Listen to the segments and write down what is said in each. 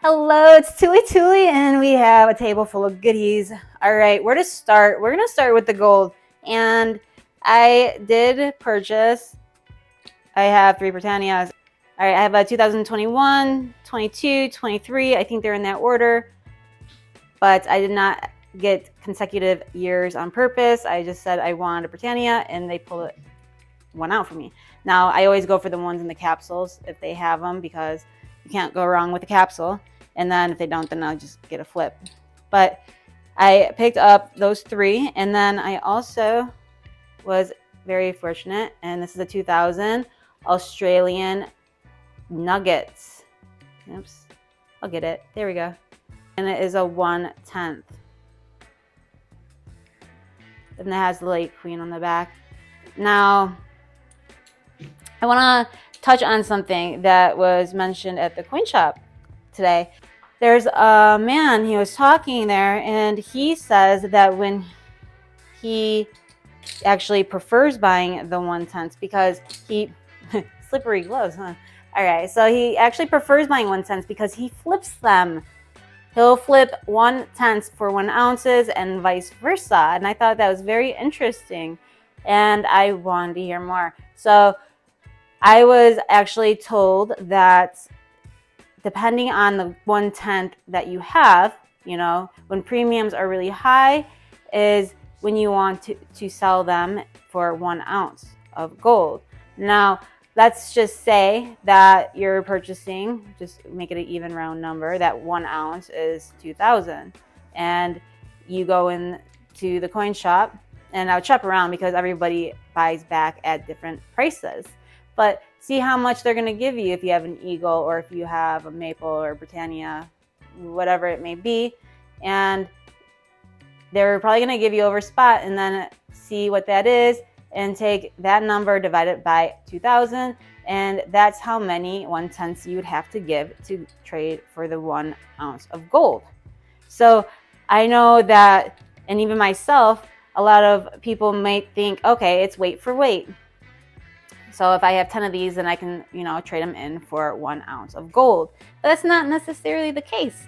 Hello, it's TuliTuli, and we have a table full of goodies. All right, where to start? We're gonna start with the gold, and I did purchase. I have 3 Britannias. All right, I have a 2021, 22, 23. I think they're in that order, but I did not get consecutive years on purpose. I just said I wanted a Britannia, and they pulled one out for me. Now, I always go for the ones in the capsules if they have them, because you can't go wrong with the capsule. And then if they don't, then I'll just get a flip. But I picked up those 3, and then I also was very fortunate, and this is a 2000 Australian nuggets. Oops, I'll get it. There we go. And it is a 1/10. And it has the Lake Queen on the back. Now, I want to touch on something that was mentioned at the coin shop today. There's a man, he was talking there, and he says that when he actually prefers buying the 1/10 because he slippery gloves, huh? All right, so he actually prefers buying 1/10 because he flips them. He'll flip 1/10 for 1 ounces and vice versa. And I thought that was very interesting, and I wanted to hear more. So I was actually told that depending on the 1/10 that you have, you know, when premiums are really high is when you want to sell them for 1 ounce of gold. Now, let's just say that you're purchasing, just make it an even round number, that 1 ounce is 2,000. And you go into the coin shop, and I'll shop around because everybody buys back at different prices. But see how much they're going to give you if you have an Eagle, or if you have a Maple or Britannia, whatever it may be. And they're probably going to give you over spot, and then see what that is and take that number, divide it by 2,000, and that's how many 1/10 you would have to give to trade for the 1 ounce of gold. So I know that, and even myself, a lot of people might think, okay, it's weight for weight. So if I have 10 of these, then I can, you know, trade them in for 1 ounce of gold. But that's not necessarily the case.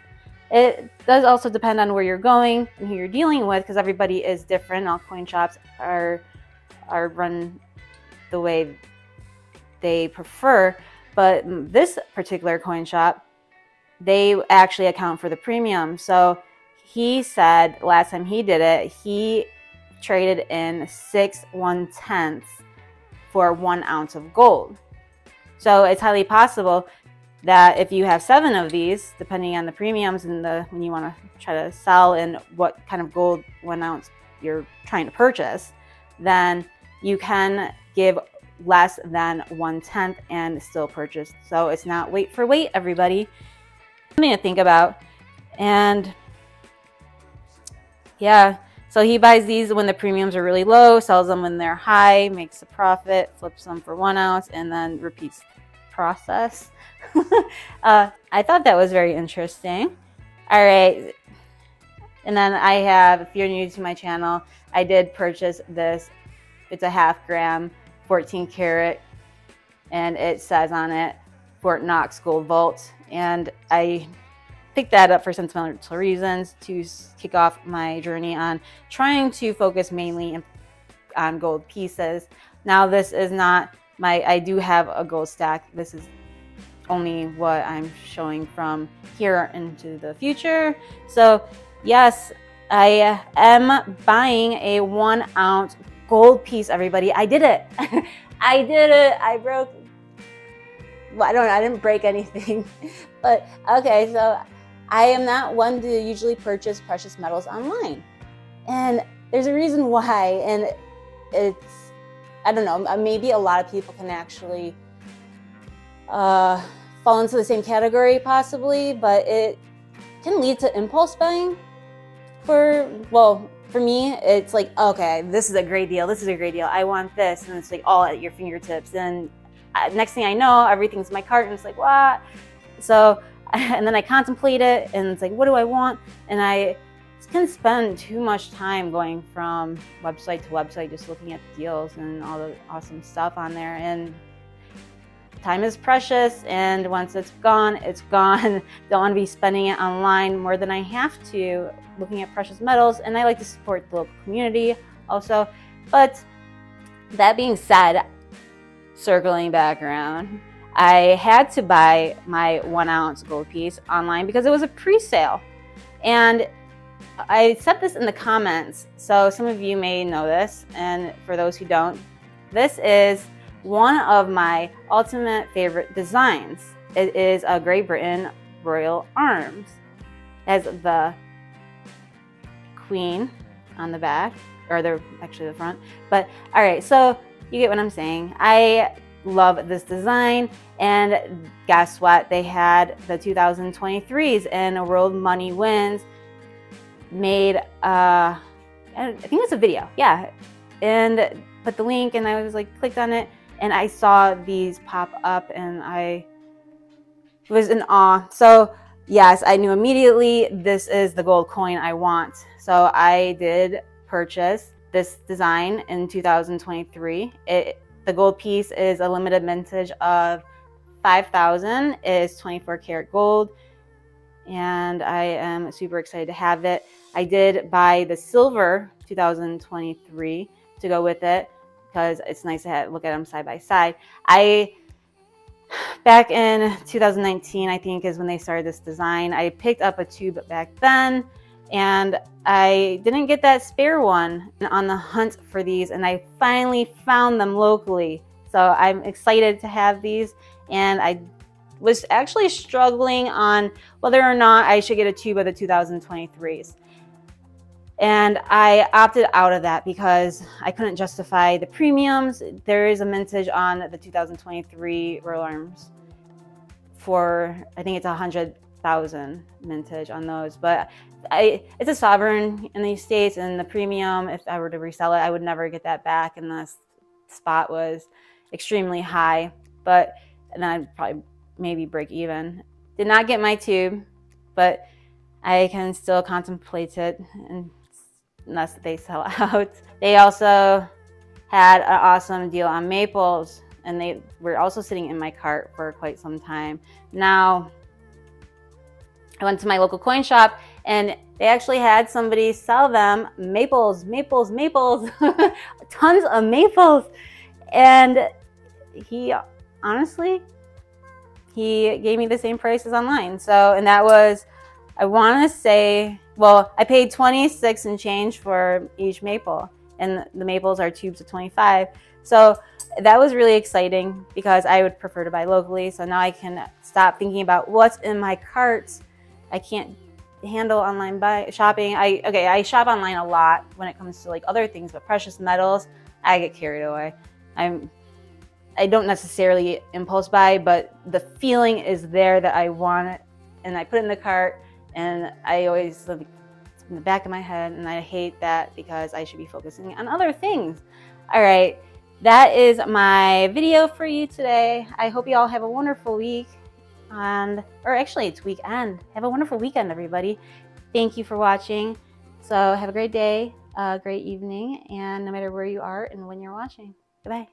It does also depend on where you're going and who you're dealing with, because everybody is different. All coin shops are run the way they prefer. But this particular coin shop, they actually account for the premium. So he said last time he did it, he traded in 6 1/10 for 1 ounce of gold. So it's highly possible that if you have 7 of these, depending on the premiums and when you want to try to sell and what kind of gold 1 ounce you're trying to purchase, then you can give less than 1/10 and still purchase. So it's not weight for weight, everybody. Something to think about. And yeah, so he buys these when the premiums are really low, sells them when they're high, makes a profit, flips them for 1 ounce, and then repeats the process. I thought that was very interesting. All right. And then I have, if you're new to my channel, I did purchase this. It's a 1/2 gram, 14 karat, and it says on it, Fort Knox Gold Vault. And I picked that up for sentimental reasons to kick off my journey on trying to focus mainly on gold pieces. Now, this is not I do have a gold stack. This is only what I'm showing from here into the future. So yes, I am buying a 1 ounce gold piece, everybody. I did it. I did it. I broke, well, I didn't break anything, but okay, so I am not one to usually purchase precious metals online. And there's a reason why, and it's, I don't know, maybe a lot of people can actually fall into the same category possibly, but it can lead to impulse buying. For me, it's like, okay, this is a great deal, this is a great deal, I want this, and it's like all at your fingertips. And next thing I know, everything's in my cart, and it's like, what? So, and then I contemplate it, and it's like, what do I want? And I can spend too much time going from website to website just looking at deals and all the awesome stuff on there. And time is precious, and once it's gone, it's gone. Don't want to be spending it online more than I have to looking at precious metals, and I like to support the local community also. But that being said, circling back around, I had to buy my 1 ounce gold piece online because it was a pre-sale. And I said this in the comments, so some of you may know this, and for those who don't, this is one of my ultimate favorite designs. It is a Great Britain Royal Arms. It has the Queen on the back, or they're actually the front. But all right, so you get what I'm saying. I love this design, and guess what? They had the 2023s, and World Money Wins made I think it's a video, yeah, and put the link, and I was like clicked on it, and I saw these pop up, and I was in awe. So yes, I knew immediately this is the gold coin I want. So I did purchase this design in 2023. The gold piece is a limited mintage of 5,000. It is 24 karat gold, and I am super excited to have it. I did buy the silver 2023 to go with it because it's nice to look at them side by side. Back in 2019, I think, is when they started this design. I picked up a tube back then, and I didn't get that spare one on the hunt for these, and I finally found them locally. So I'm excited to have these, and I was actually struggling on whether or not I should get a tube of the 2023s. And I opted out of that because I couldn't justify the premiums. There is a mintage on the 2023 Royal Arms for, I think it's 100,000 mintage on those. But it's a sovereign in these states, and the premium, if I were to resell it, I would never get that back, and the spot was extremely high. But then I'd probably maybe break even. Did not get my tube, but I can still contemplate it unless they sell out. They also had an awesome deal on maples, and they were also sitting in my cart for quite some time. Now, I went to my local coin shop, and they actually had somebody sell them maples, tons of maples. And he honestly, he gave me the same price as online. So, and that was, I want to say, well, I paid 26 and change for each maple, and the maples are tubes of 25. So that was really exciting because I would prefer to buy locally. So now I can stop thinking about what's in my carts. I can't handle online shopping. I shop online a lot when it comes to like other things, but precious metals, I get carried away. I don't necessarily impulse buy, but the feeling is there that I want it, and I put it in the cart, and I always live in the back of my head, and I hate that because I should be focusing on other things. All right, that is my video for you today. I hope you all have a wonderful week, or actually it's weekend. Have a wonderful weekend, everybody. Thank you for watching. So have a great day, a great evening, and no matter where you are and when you're watching. Goodbye.